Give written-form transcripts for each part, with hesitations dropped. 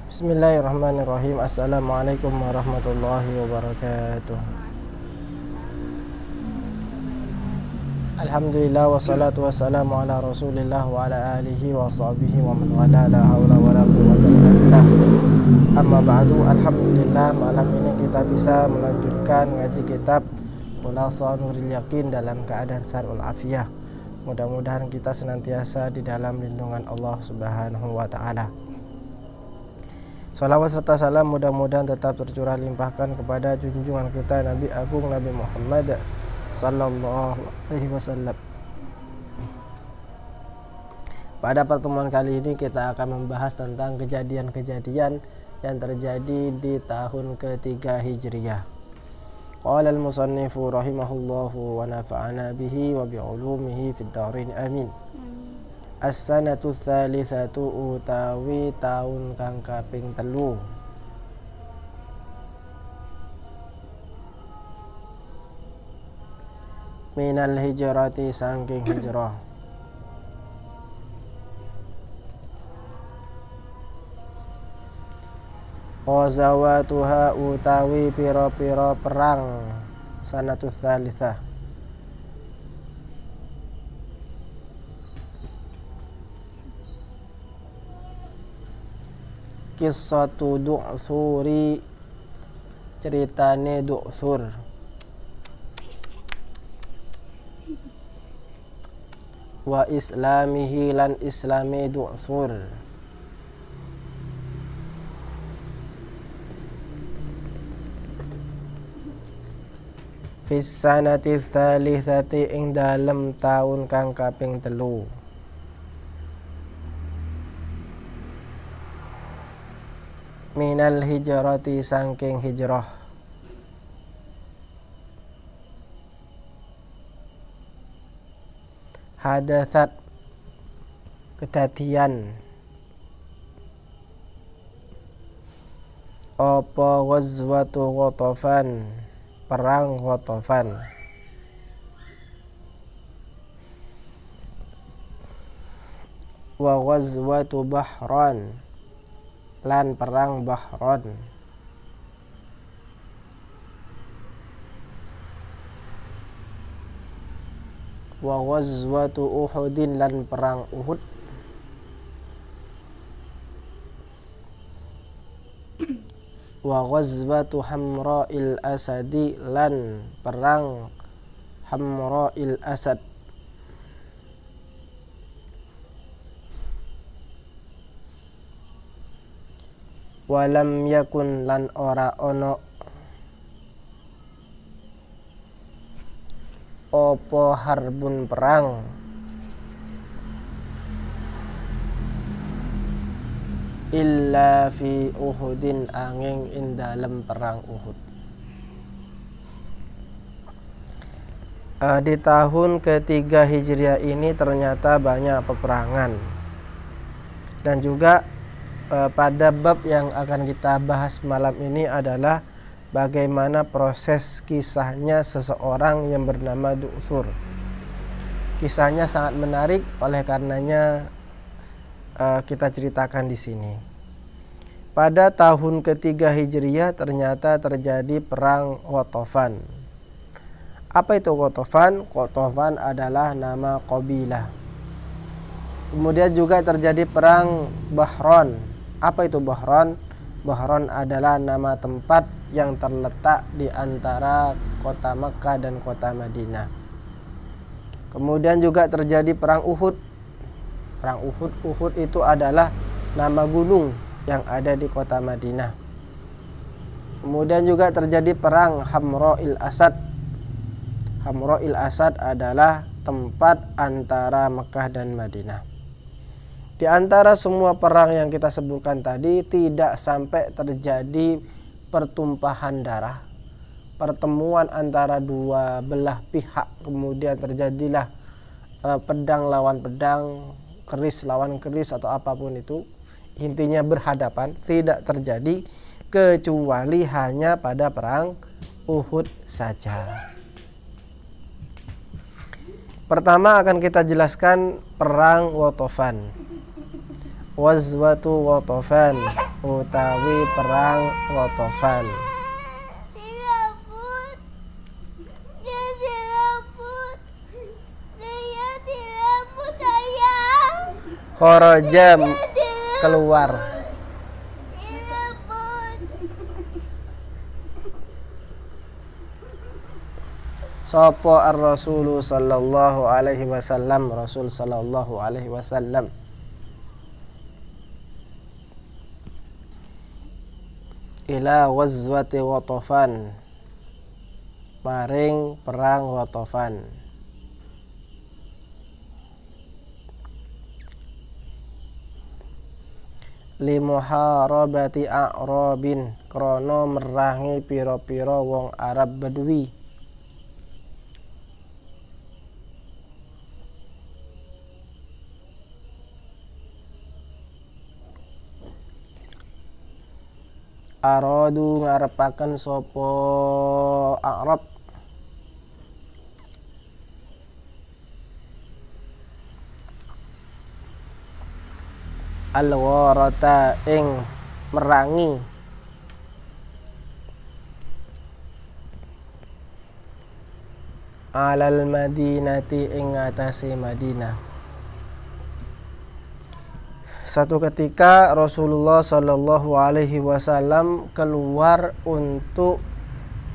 Bismillahirrahmanirrahim. Assalamualaikum warahmatullahi wabarakatuh. Alhamdulillah wassalatu wassalamu ala rasulillah wa ala alihi wa sahbihi wa man wala, la hawla wa la quwwata illa billah. Amma ba'du. Alhamdulillah, malam ini kita bisa melanjutkan ngaji kitab Khulasatul Nuril Yaqin dalam keadaan sehat wal afiyah. Mudah-mudahan kita senantiasa di dalam lindungan Allah Subhanahu wa taala. Salawat serta salam mudah-mudahan tetap tercurah limpahkan kepada junjungan kita Nabi Agung Nabi Muhammad sallallahu alaihi wasallam. Pada pertemuan kali ini kita akan membahas tentang kejadian-kejadian yang terjadi di tahun ketiga Hijriyah. Qala al-musannifu rahimahullahu wa nafa'ana bihi wa bi'ulumihi fid dharain amin. As-sanatu tsalisatu utawi taun kang kaping 3. Minal hijrati saking hijrah. Qazawatuha utawi pira-pira perang sanatu tsalisah. Qissatu Du'tsuri, ceritane Du'tsur. Wa islamihi lan islami Du'tsur. Fis sanati tsalitsati ing dalem taun kang kaping 3. Minal hijrati saking hijrah. Hadatsat kedadian apa ghazwatu Ghatafan, perang Ghatafan. Wa ghazwatu Bahran, lan perang Bahron. Wa ghazwatu Uhudin, lan perang Uhud. Wa ghazwatu Hamra'il Asadi, lan perang Hamra'il Asad. Walam yakun, lan ora ono opo harbun perang illa fi Uhudin, angin ing dalem perang Uhud. Di tahun ketiga Hijriah ini ternyata banyak peperangan, dan juga pada bab yang akan kita bahas malam ini adalah bagaimana proses kisahnya seseorang yang bernama Du'tsur. Kisahnya sangat menarik, oleh karenanya kita ceritakan di sini. Pada tahun ketiga Hijriyah ternyata terjadi perang Ghatafan. Apa itu Ghatafan? Ghatafan adalah nama qabilah. Kemudian juga terjadi perang Bahron. Apa itu Bahron? Bahron adalah nama tempat yang terletak di antara kota Makkah dan kota Madinah. Kemudian juga terjadi perang Uhud. Perang Uhud itu adalah nama gunung yang ada di kota Madinah. Kemudian juga terjadi perang Hamra'il Asad. Hamra'il Asad adalah tempat antara Makkah dan Madinah. Di antara semua perang yang kita sebutkan tadi tidak sampai terjadi pertumpahan darah, pertemuan antara dua belah pihak, kemudian terjadilah pedang lawan pedang, keris lawan keris atau apapun itu, intinya berhadapan, tidak terjadi kecuali hanya pada perang Uhud saja. Pertama akan kita jelaskan perang Ghatafan. Ghazwatu Ghatafan. utawi perang Ghatafan. Kharaja keluar. Sapa ar-Rasulu sallallahu alaihi wasallam, Rasul sallallahu alaihi wasallam. Ila ghazwati Ghatafan, maring perang Ghatafan. Limuharabati a'rabin, krana merangi pira-pira wong Arab Badui. Aradu ngarepaken sapa Arab al-gharata ing merangi alal madinati ing atase Madinah. Satu ketika Rasulullah Shallallahu Alaihi Wasallam keluar untuk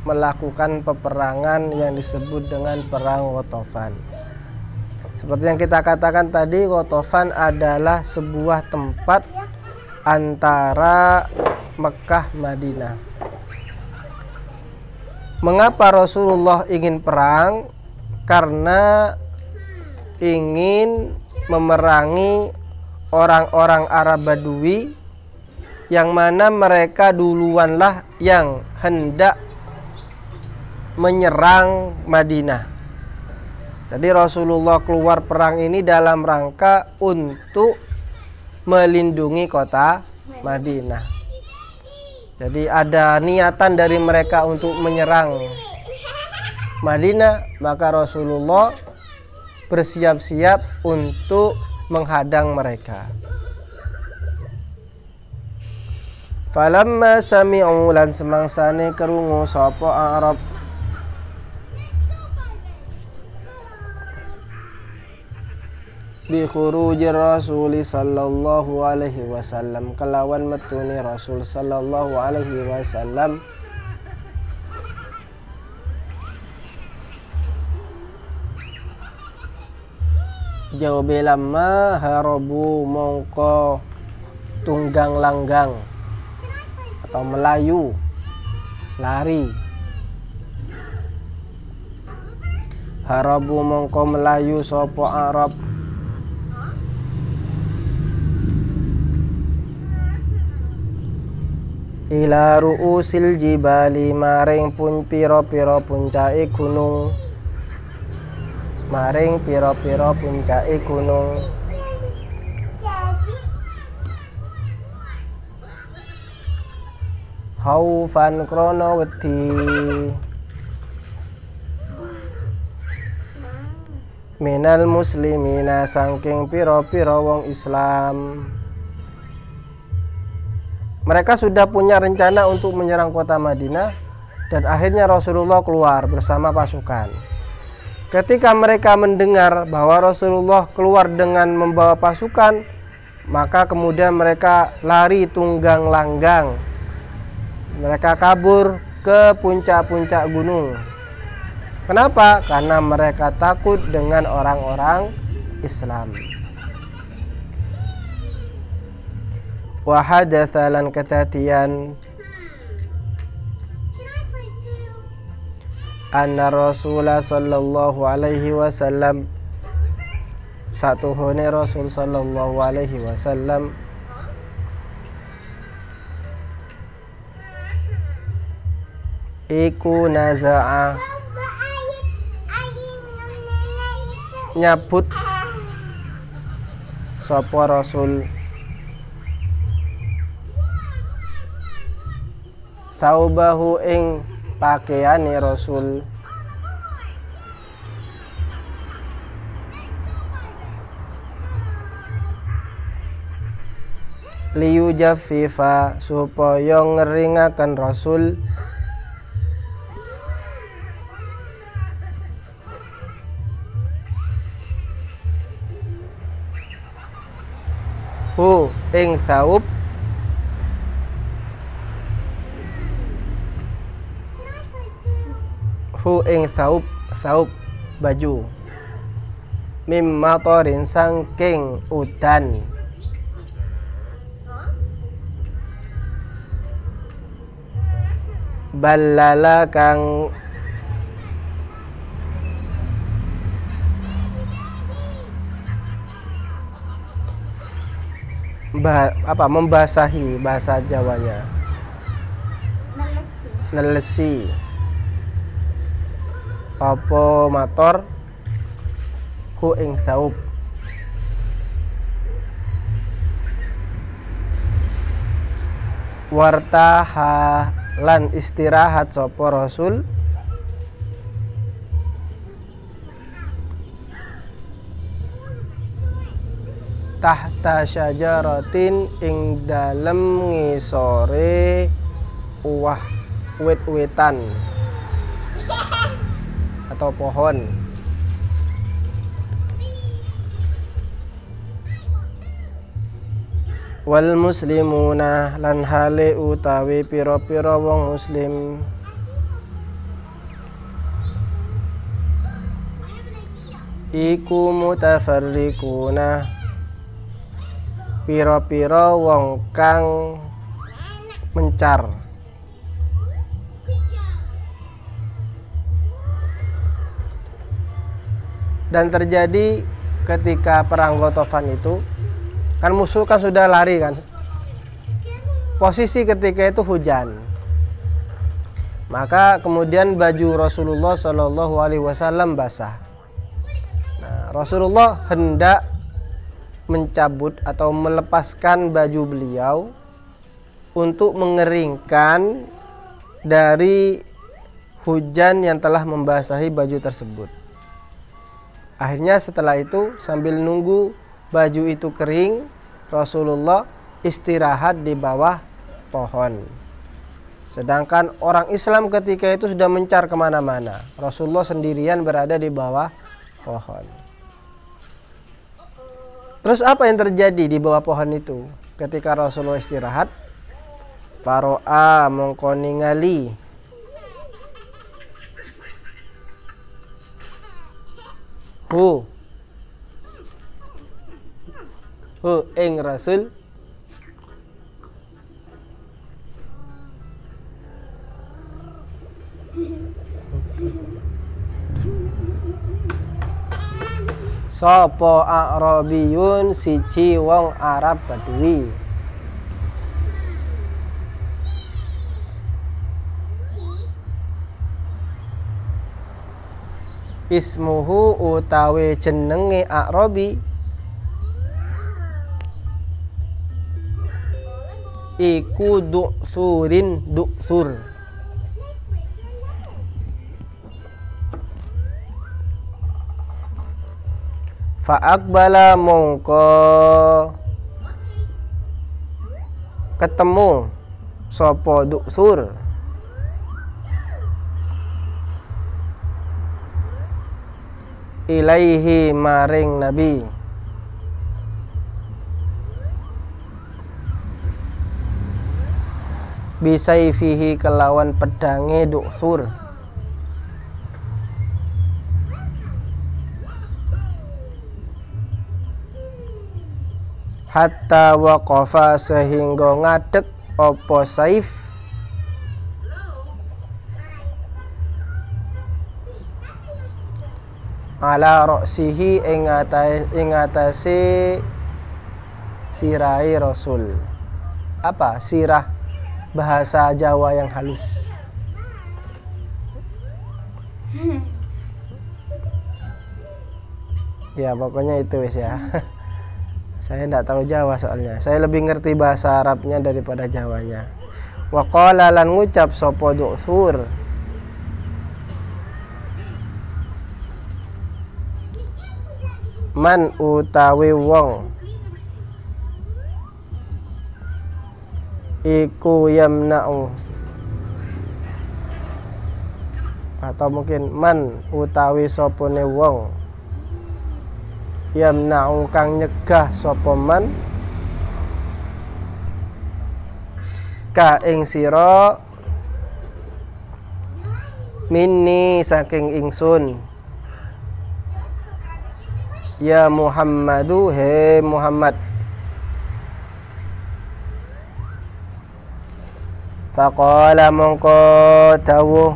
melakukan peperangan yang disebut dengan perang Ghatafan. Seperti yang kita katakan tadi, Ghatafan adalah sebuah tempat antara Mekah Madinah. Mengapa Rasulullah ingin perang? Karena ingin memerangi orang-orang Arab Badui, yang mana mereka duluanlah yang hendak menyerang Madinah. Jadi Rasulullah keluar perang ini dalam rangka untuk melindungi kota Madinah. Jadi ada niatan dari mereka untuk menyerang Madinah, maka Rasulullah bersiap-siap untuk menghadang mereka. Falamma sami'u, lan semangsane krungu sapa Arab bi khurujir Rasul sallallahu alaihi wasallam, kelawan metune Rasul sallallahu alaihi wasallam, jawabe lama harabu mongko tunggang langgang atau melayu, lari. Harabu mongko melayu sapa Arab ila ru'usil jibali, maring pun pira-pira puncake gunung, maring pira-pira puncake gunung. Khaufan krana wedi, minal muslimina saking pira-pira wong Islam. Mereka sudah punya rencana untuk menyerang kota Madinah, dan akhirnya Rasulullah keluar bersama pasukan. Ketika mereka mendengar bahwa Rasulullah keluar dengan membawa pasukan, maka kemudian mereka lari tunggang langgang. Mereka kabur ke puncak-puncak gunung. Kenapa? Karena mereka takut dengan orang-orang Islam. Wa hadatsa lan ketatian anna Rasulullah sallallahu alaihi wasallam, satuhune Rasul sallallahu alaihi wasallam iku naza'a, nyabut sapa Rasul saubahu ing pakaiane Rasul liyujaffifa supaya ngeringaken Rasul hu ing saub saub baju mimma torin sangking udan balala kang membasahi bahasa Jawanya nelesi apa mator hu ing saub wartaha lan istirahat sapa Rasul tahta syajaratin ing dalem ngisore wit-witan atau pohon wal muslimuna lan hale utawi pira-pira wong muslim iku mutafarriquna pira-pira wong kang mencar dan terjadi ketika perang Ghatafan itu kan musuh kan sudah lari kan, posisi ketika itu hujan, maka kemudian baju Rasulullah Shallallahu Alaihi Wasallam basah. Nah, Rasulullah hendak mencabut atau melepaskan baju beliau untuk mengeringkan dari hujan yang telah membasahi baju tersebut. Akhirnya setelah itu sambil nunggu baju itu kering, Rasulullah istirahat di bawah pohon. Sedangkan orang Islam ketika itu sudah mencar kemana-mana, Rasulullah sendirian berada di bawah pohon. Terus apa yang terjadi di bawah pohon itu ketika Rasulullah istirahat? Paro'a mongko ningali hu ing Rasul sapa A'rabiyun siji wong Arab Badui ismuhu utawi jenenge A'rabi iku Du'thur fa'aqbala mongko ketemu sapa Du'thur ilaihi maring Nabi bisaifihi kelawan pedange Du'thur hatta waqafa sehingga ngadeg apa saif ala ra'sihi ing atase sirahe Rasul. Apa? Sirah bahasa Jawa yang halus. Ya pokoknya itu wis ya. Saya tidak tahu Jawa soalnya. Saya lebih ngerti bahasa Arabnya daripada Jawanya. Wa qala lan ngucap sapa Du'thur man utawi wong iku yamna'u, atau mungkin man utawi sopone wong, yamna'u kang nyegah sapa man ka ing sira minni saking ingsun, ya Muhammadu he Muhammad. Faqala mongko dawuh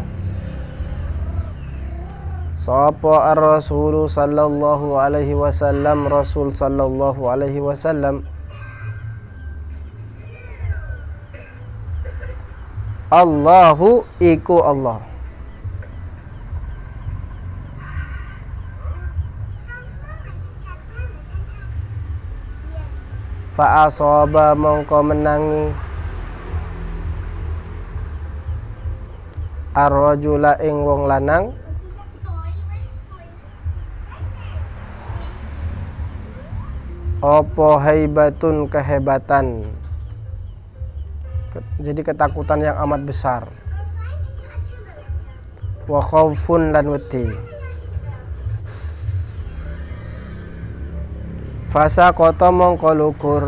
sapa ar-rasul sallallahu alaihi wasallam, Rasul sallallahu alaihi wasallam, Allahu iku Allah. Fa asaba mongko menangi ar-rajula ing wong lanang apa haibatun kehebatan, jadi ketakutan yang amat besar, wa khaufun lan wedi. Fasa kota mongko lugur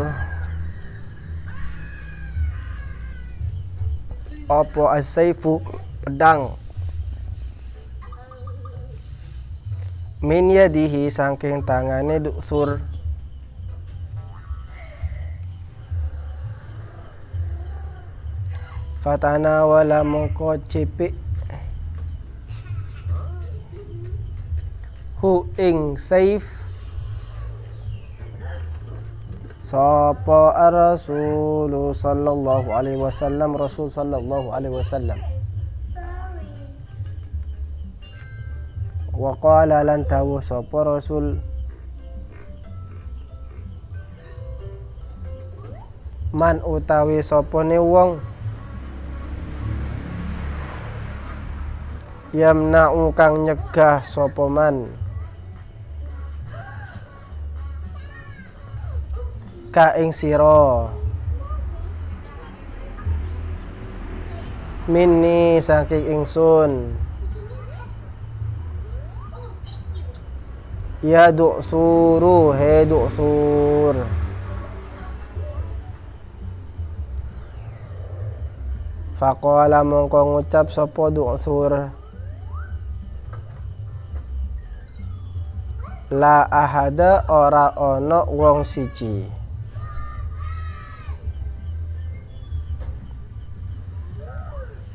apa as-saifu pedang, min yadihi saking tangane Du'thur, fatana wala mongko cipik hu ing saif sapa ar-rasul sallallahu alaihi wasallam, Rasul sallallahu alaihi wasallam. Wa qala lan tawu sapa Rasul, man utawi sapane wong yamna'u kang nyegah sapa man ka ing sira minni saking ingsun, ya Du'thuru he Du'thur. Faqala mongko ngucap sapa Du'thur, la ahada ora ana wong siji,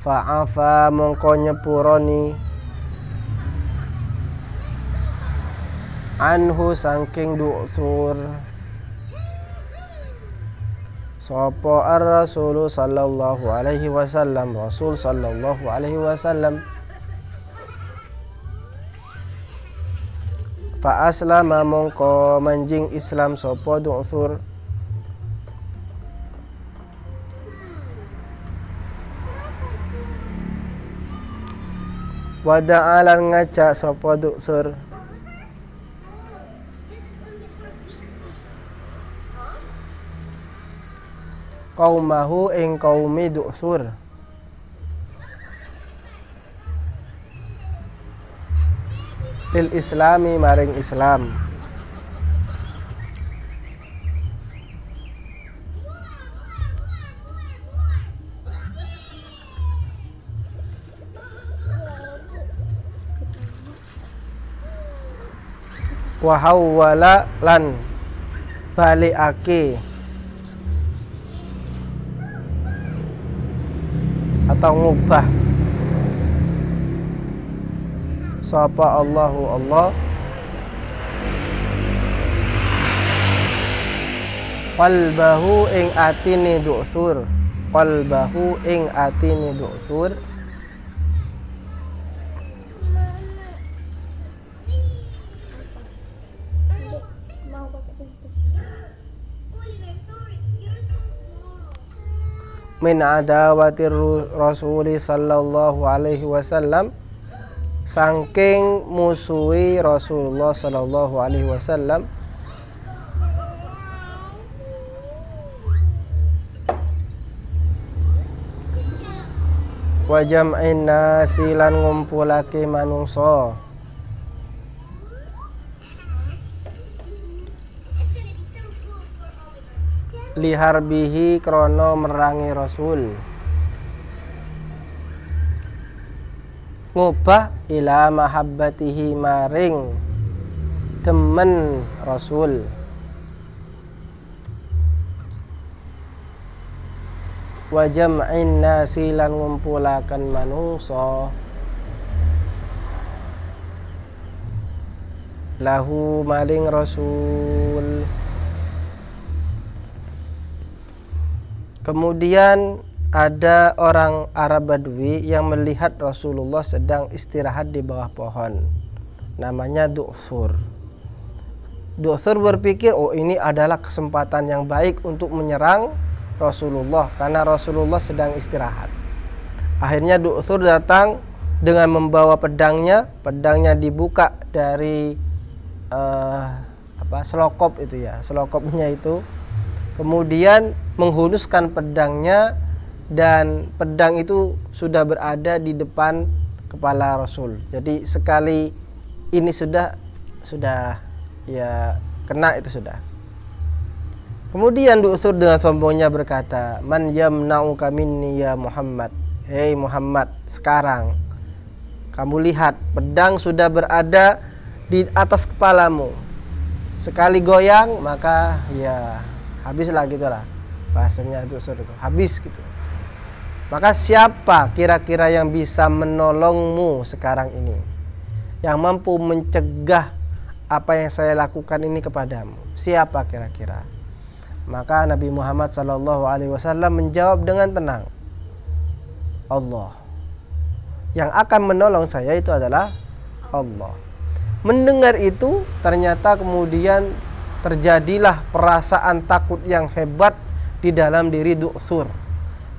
fa'afa mongko nyepuroni anhu saking Du'thur sapa ar-rasul sallallahu alaihi wasallam, Rasul sallallahu alaihi wasallam. Fa aslama mongko manjing Islam sapa Du'thur, wada'alan ngaca sapa Du'thur qaumahu ing qaumi Du'thur, lil islami maring Islam. Wa hawwala lan balikake atau ngubah sapa Allahu Allah qalbahu ing atine Du'thur, qalbahu ing atine Du'thur, min adawati Rasuli sallallahu alaihi wasallam, saking musuhi Rasulullah sallallahu alaihi wasallam, wa jam'in nasi lan ngumpulake manungsa, liharbihi krono merangi Rasul, ngubah ila mahabbatihi maring demen Rasul, wa jam'in nasi lan ngumpulaken manungsa, lahu maring Rasul. Kemudian ada orang Arab Badui yang melihat Rasulullah sedang istirahat di bawah pohon, namanya Du'thur. Du'thur berpikir, oh ini adalah kesempatan yang baik untuk menyerang Rasulullah karena Rasulullah sedang istirahat. Akhirnya Du'thur datang dengan membawa pedangnya. Pedangnya dibuka dari selokop itu ya, selokopnya itu. Kemudian menghunuskan pedangnya dan pedang itu sudah berada di depan kepala Rasul. Jadi sekali ini sudah ya kena itu sudah. Kemudian Du'thur dengan sombongnya berkata, "Man yamna'uka minni ya Muhammad?" Hei Muhammad, sekarang kamu lihat pedang sudah berada di atas kepalamu. Sekali goyang maka ya habislah gitulah. Bahasanya Du'thur itu, habis gitu. Maka siapa kira-kira yang bisa menolongmu sekarang ini, yang mampu mencegah apa yang saya lakukan ini kepadamu? Siapa kira-kira? Maka Nabi Muhammad SAW menjawab dengan tenang, Allah. Yang akan menolong saya itu adalah Allah. Mendengar itu ternyata kemudian terjadilah perasaan takut yang hebat di dalam diri Du'thur.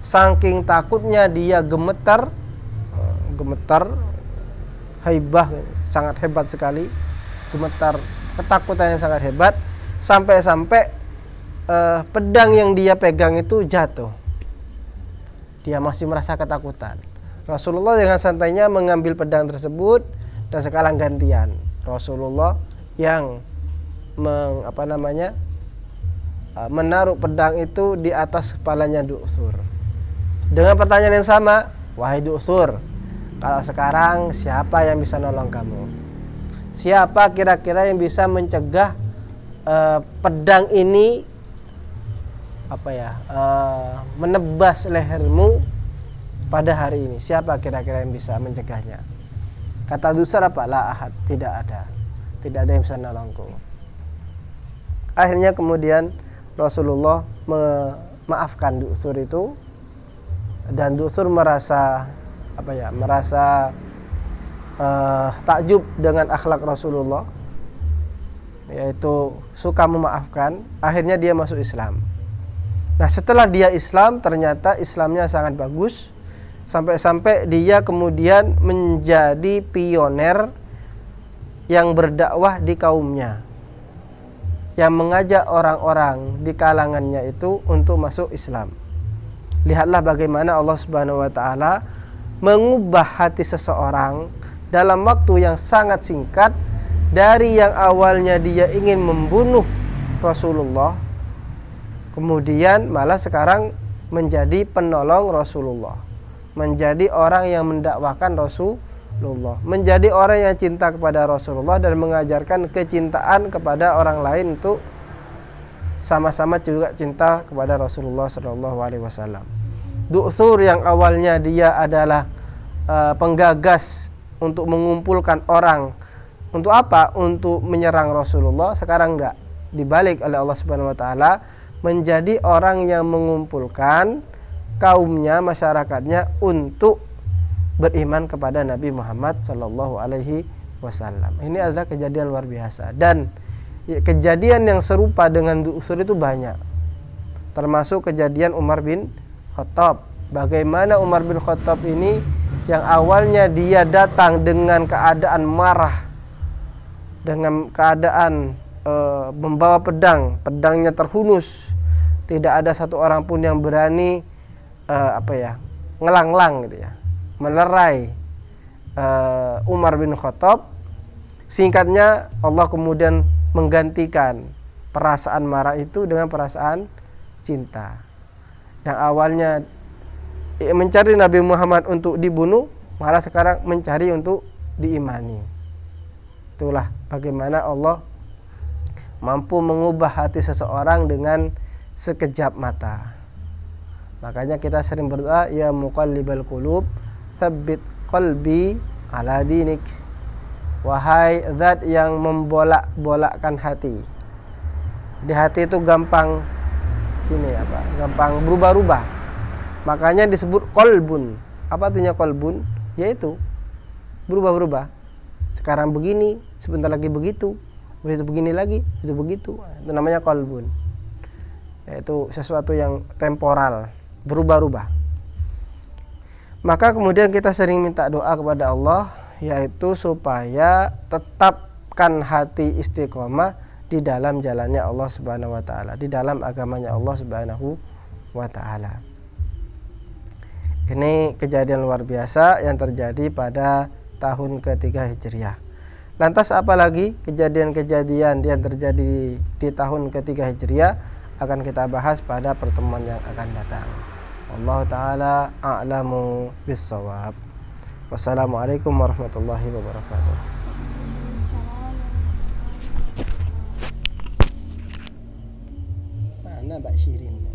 Saking takutnya dia gemetar, haibah sangat hebat sekali, gemetar, ketakutan yang sangat hebat, sampai-sampai pedang yang dia pegang itu jatuh. Dia masih merasa ketakutan. Rasulullah dengan santainya mengambil pedang tersebut dan sekarang gantian Rasulullah yang menaruh pedang itu di atas kepalanya Du'thur dengan pertanyaan yang sama, wahai Du'thur, kalau sekarang siapa yang bisa nolong kamu? Siapa kira-kira yang bisa mencegah pedang ini menebas lehermu pada hari ini? Siapa kira-kira yang bisa mencegahnya? Kata Du'thur apa? La ahad, tidak ada yang bisa menolongku. Akhirnya kemudian Rasulullah memaafkan Du'thur itu, dan Du'thur merasa takjub dengan akhlak Rasulullah, yaitu suka memaafkan. Akhirnya dia masuk Islam. Nah, setelah dia Islam, ternyata Islamnya sangat bagus, sampai-sampai dia kemudian menjadi pioner yang berdakwah di kaumnya, yang mengajak orang-orang di kalangannya itu untuk masuk Islam. Lihatlah bagaimana Allah Subhanahu wa taala mengubah hati seseorang dalam waktu yang sangat singkat, dari yang awalnya dia ingin membunuh Rasulullah, kemudian malah sekarang menjadi penolong Rasulullah, menjadi orang yang mendakwakan Rasulullah, menjadi orang yang cinta kepada Rasulullah dan mengajarkan kecintaan kepada orang lain untuk sama-sama juga cinta kepada Rasulullah SAW. Du'thur yang awalnya dia adalah penggagas untuk mengumpulkan orang untuk apa? Untuk menyerang Rasulullah, sekarang enggak, dibalik oleh Allah Subhanahu wa taala menjadi orang yang mengumpulkan kaumnya, masyarakatnya untuk beriman kepada Nabi Muhammad sallallahu alaihi wasallam. Ini adalah kejadian luar biasa, dan kejadian yang serupa dengan Du'thur itu banyak. Termasuk kejadian Umar bin Khattab. Bagaimana Umar bin Khattab ini yang awalnya dia datang dengan keadaan marah, dengan keadaan membawa pedang, pedangnya terhunus, tidak ada satu orang pun yang berani ngelanglang gitu ya. melerai Umar bin Khattab. Singkatnya, Allah kemudian menggantikan perasaan marah itu dengan perasaan cinta. Yang awalnya mencari Nabi Muhammad untuk dibunuh, malah sekarang mencari untuk diimani. Itulah bagaimana Allah mampu mengubah hati seseorang dengan sekejap mata. Makanya kita sering berdoa, ya muqallibal qulub, tsabbit qalbi ala dinik. Wahai zat yang membolak-bolakkan hati. Di hati itu gampang gampang berubah-ubah. Makanya disebut qalbun. Apa artinya qalbun? Yaitu berubah-ubah. Sekarang begini, sebentar lagi begitu, begitu begini lagi, itu begitu. Itu namanya qalbun. Yaitu sesuatu yang temporal, berubah-ubah. Maka kemudian kita sering minta doa kepada Allah, yaitu supaya tetapkan hati istiqomah di dalam jalannya Allah Subhanahu wa taala, di dalam agamanya Allah Subhanahu wa taala. Ini kejadian luar biasa yang terjadi pada tahun ketiga Hijriah. Lantas apalagi kejadian-kejadian yang terjadi di tahun ketiga Hijriah akan kita bahas pada pertemuan yang akan datang. Allah taala a'lamu bis-shawab. Wassalamualaikum warahmatullahi wabarakatuh. Mana Mbak Shirin?